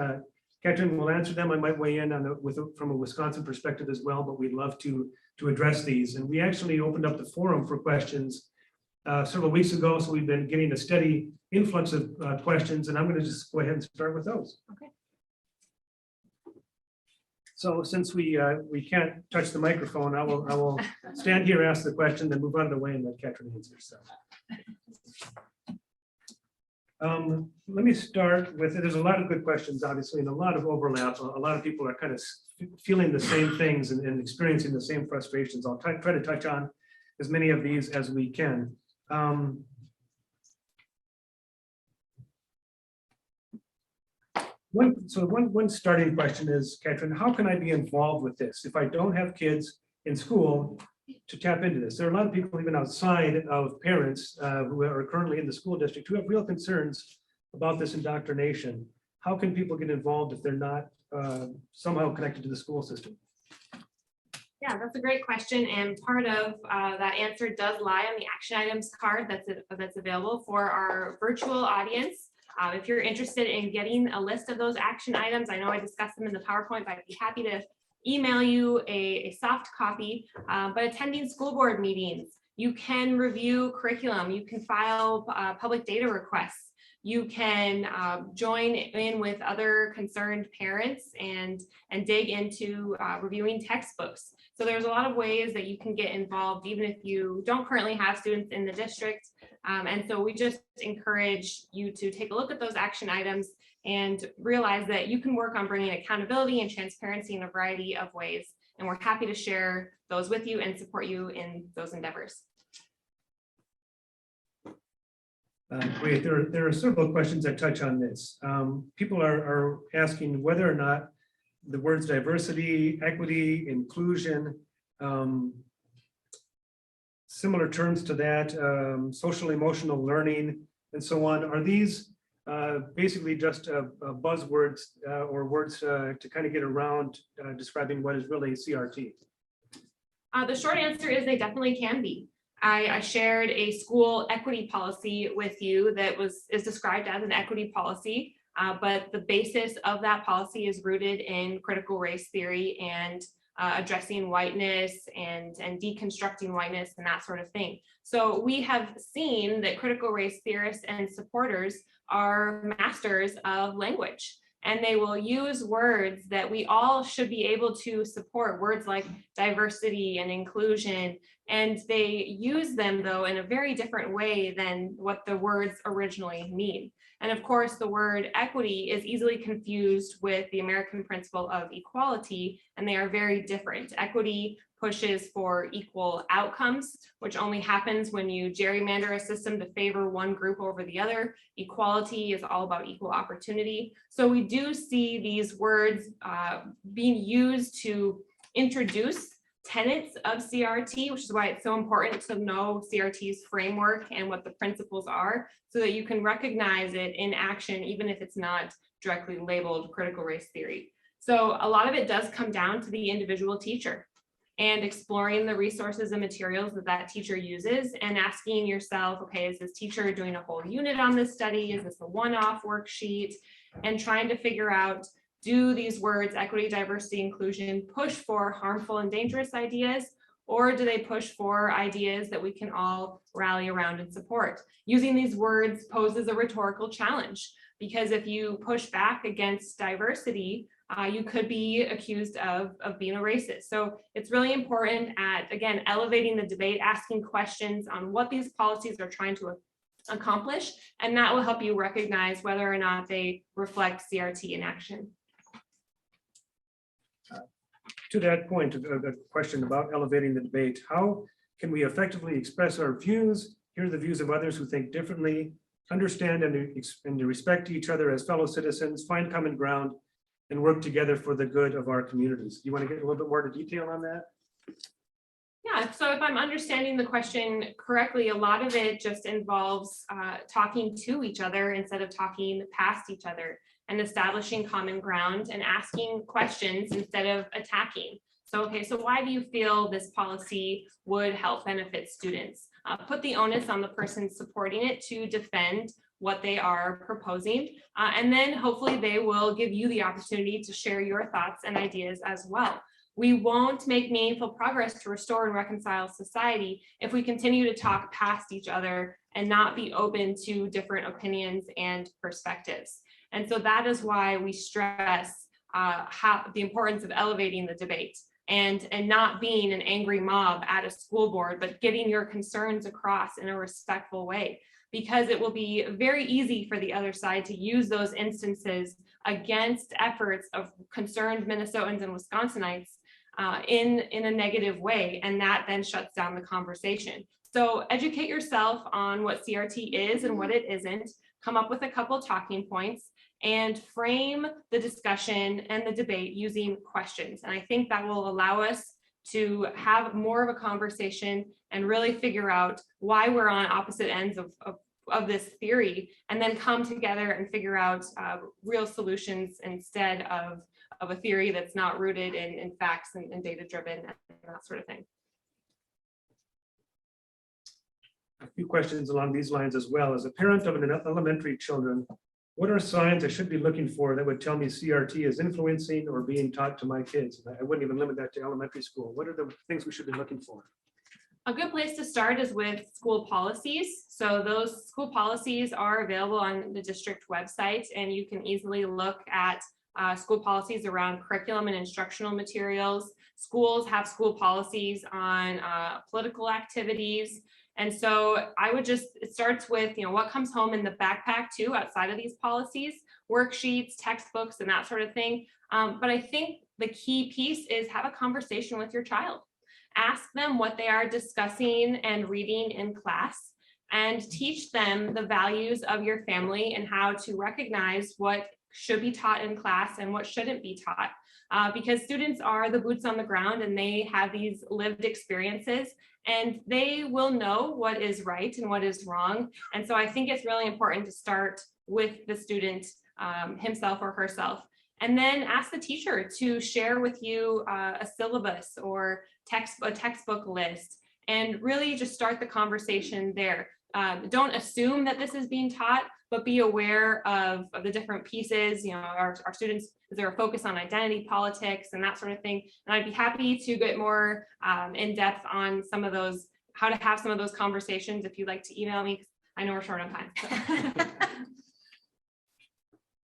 Catherine will answer them. I might weigh in on from a Wisconsin perspective as well, but we'd love to address these. And we actually opened up the forum for questions several weeks ago, so we've been getting a steady influx of questions, and I'm going to just go ahead and start with those. Okay. So since we can't touch the microphone, I will stand here, ask the question, then move out of the way and let Catherine answer. So let me start with, there's a lot of good questions, obviously, and a lot of overlap. A lot of people are kind of feeling the same things and experiencing the same frustrations. I'll try to touch on as many of these as we can. One starting question is, Catherine, how can I be involved with this if I don't have kids in school to tap into this? There are a lot of people even outside of parents who are currently in the school district who have real concerns about this indoctrination. How can people get involved if they're not somehow connected to the school system? Yeah, that's a great question, and part of that answer does lie on the action items card that's available for our virtual audience. If you're interested in getting a list of those action items, I know I discussed them in the PowerPoint, but I'd be happy to email you a soft copy. But attending school board meetings, you can review curriculum, you can file public data requests, you can join in with other concerned parents and dig into reviewing textbooks. So there's a lot of ways that you can get involved, even if you don't currently have students in the district. And so we just encourage you to take a look at those action items and realize that you can work on bringing accountability and transparency in a variety of ways. And we're happy to share those with you and support you in those endeavors. Great. There are several questions that touch on this. People are asking whether or not the words diversity, equity, inclusion, similar terms to that, social emotional learning, and so on. Are these basically just buzzwords or words to kind of get around describing what is really CRT? The short answer is they definitely can be. I shared a school equity policy with you that is described as an equity policy, but the basis of that policy is rooted in critical race theory and addressing whiteness and deconstructing whiteness and that sort of thing. So we have seen that critical race theorists and supporters are masters of language, and they will use words that we all should be able to support, words like diversity and inclusion, and they use them though in a very different way than what the words originally mean. And of course, the word equity is easily confused with the American principle of equality, and they are very different. Equity pushes for equal outcomes, which only happens when you gerrymander a system to favor one group over the other. Equality is all about equal opportunity. So we do see these words being used to introduce tenets of CRT, which is why it's so important to know CRT's framework and what the principles are, so that you can recognize it in action, even if it's not directly labeled critical race theory. So a lot of it does come down to the individual teacher and exploring the resources and materials that that teacher uses and asking yourself, okay, is this teacher doing a whole unit on this study? Is this a one-off worksheet? And trying to figure out, do these words, equity, diversity, inclusion, push for harmful and dangerous ideas, or do they push for ideas that we can all rally around and support? Using these words poses a rhetorical challenge, because if you push back against diversity, you could be accused of being a racist. So it's really important at, again, elevating the debate, asking questions on what these policies are trying to accomplish, and that will help you recognize whether or not they reflect CRT in action. To that point, a question about elevating the debate, how can we effectively express our views, hear the views of others who think differently, understand and respect each other as fellow citizens, find common ground, and work together for the good of our communities? Do you want to get a little bit more into detail on that? Yeah, so if I'm understanding the question correctly, a lot of it just involves talking to each other instead of talking past each other, and establishing common ground and asking questions instead of attacking. So, okay, so why do you feel this policy would help benefit students? Put the onus on the person supporting it to defend what they are proposing, and then hopefully they will give you the opportunity to share your thoughts and ideas as well. We won't make meaningful progress to restore and reconcile society if we continue to talk past each other and not be open to different opinions and perspectives. And so that is why we stress the importance of elevating the debate and not being an angry mob at a school board, but getting your concerns across in a respectful way, because it will be very easy for the other side to use those instances against efforts of concerned Minnesotans and Wisconsinites in a negative way, and that then shuts down the conversation. So educate yourself on what CRT is and what it isn't, come up with a couple talking points, and frame the discussion and the debate using questions. And I think that will allow us to have more of a conversation and really figure out why we're on opposite ends of this theory, and then come together and figure out real solutions instead of a theory that's not rooted in facts and data driven and that sort of thing. A few questions along these lines as well. As a parent of an elementary children, what are signs I should be looking for that would tell me CRT is influencing or being taught to my kids? I wouldn't even limit that to elementary school. What are the things we should be looking for? A good place to start is with school policies. So those school policies are available on the district website, and you can easily look at school policies around curriculum and instructional materials. Schools have school policies on political activities. And so I would it starts with, what comes home in the backpack too, outside of these policies, worksheets, textbooks, and that sort of thing. But I think the key piece is have a conversation with your child. Ask them what they are discussing and reading in class, and teach them the values of your family and how to recognize what should be taught in class and what shouldn't be taught. Because students are the boots on the ground, and they have these lived experiences, and they will know what is right and what is wrong. And so I think it's really important to start with the student himself or herself, and then ask the teacher to share with you a syllabus or a textbook list, and really just start the conversation there. Don't assume that this is being taught, but be aware of the different pieces. Our students, is there a focus on identity politics and that sort of thing? And I'd be happy to get more in depth on some of those, how to have some of those conversations if you'd like to email me. I know we're short on time.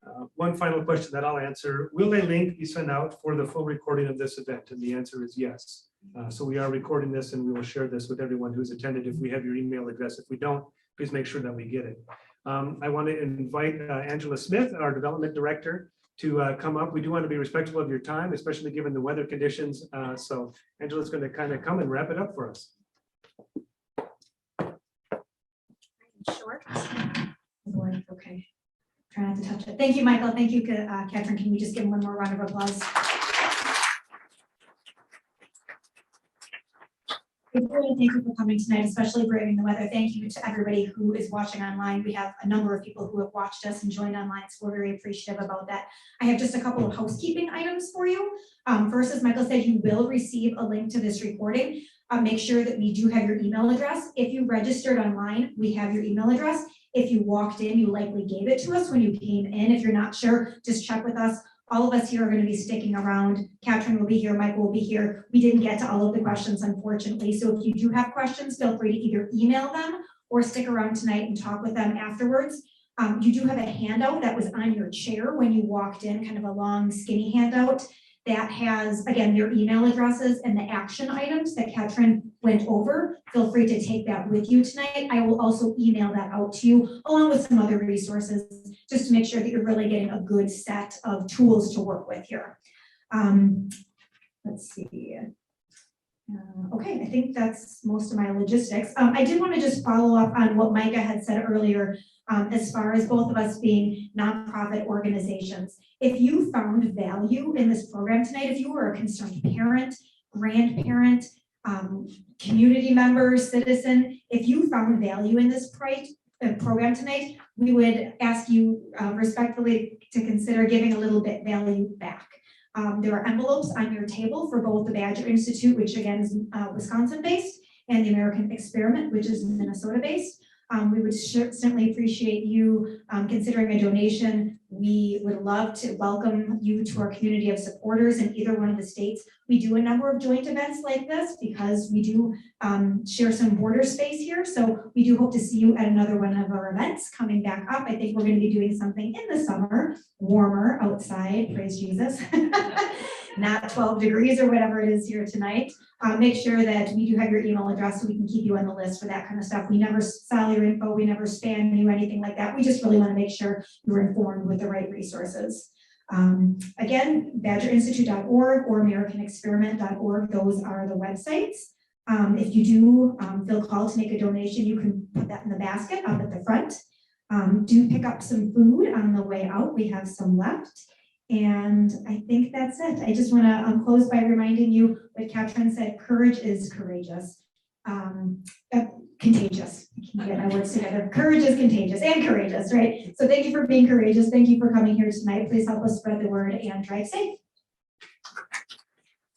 So. One final question that I'll answer. Will a link be sent out for the full recording of this event? And the answer is yes. So we are recording this, and we will share this with everyone who's attended if we have your email address. If we don't, please make sure that we get it. I want to invite Angela Smith, our development director, to come up. We do want to be respectful of your time, especially given the weather conditions. So Angela's going to kind of come and wrap it up for us. Short. Okay. Try not to touch it. Thank you, Michael. Thank you, Catherine. Can we just give him one more round of applause? Thank you for coming tonight, especially braving the weather. Thank you to everybody who is watching online. We have a number of people who have watched us and joined online, so we're very appreciative about that. I have just a couple of housekeeping items for you. First, as Michael said, you will receive a link to this recording. Make sure that we do have your email address. If you registered online, we have your email address. If you walked in, you likely gave it to us when you came in. If you're not sure, just check with us. All of us here are going to be sticking around. Catherine will be here, Mike will be here. We didn't get to all of the questions, unfortunately. So if you do have questions, feel free to either email them or stick around tonight and talk with them afterwards. You do have a handout that was on your chair when you walked in, kind of a long, skinny handout that has, again, your email addresses and the action items that Catherine went over. Feel free to take that with you tonight. I will also email that out to you along with some other resources just to make sure that you're really getting a good set of tools to work with here. Let's see. Okay, I think that's most of my logistics. I did want to just follow up on what Micah had said earlier as far as both of us being nonprofit organizations. If you found value in this program tonight, if you were a concerned parent, grandparent, community member, citizen, if you found value in this program tonight, we would ask you respectfully to consider giving a little bit value back. There are envelopes on your table for both the Badger Institute, which again is Wisconsin-based, and the American Experiment, which is Minnesota-based. We would certainly appreciate you considering a donation. We would love to welcome you to our community of supporters in either one of the states. We do a number of joint events like this because we do share some border space here. So we do hope to see you at another one of our events coming back up. I think we're going to be doing something in the summer, warmer outside, praise Jesus, not 12 degrees or whatever it is here tonight. Make sure that we do have your email address so we can keep you on the list for that kind of stuff. We never sell your info, we never spam you, anything like that. We just really want to make sure you're informed with the right resources. Again, badgerinstitute.org or americanexperiment.org, those are the websites. If you do feel called to make a donation, you can put that in the basket up at the front. Do pick up some food on the way out. We have some left. And I think that's it. I just want to close by reminding you what Katrin said, courage is courageous. Contagious. I can get my words together. Courage is contagious and courageous, right? So thank you for being courageous. Thank you for coming here tonight. Please help us spread the word and drive safe.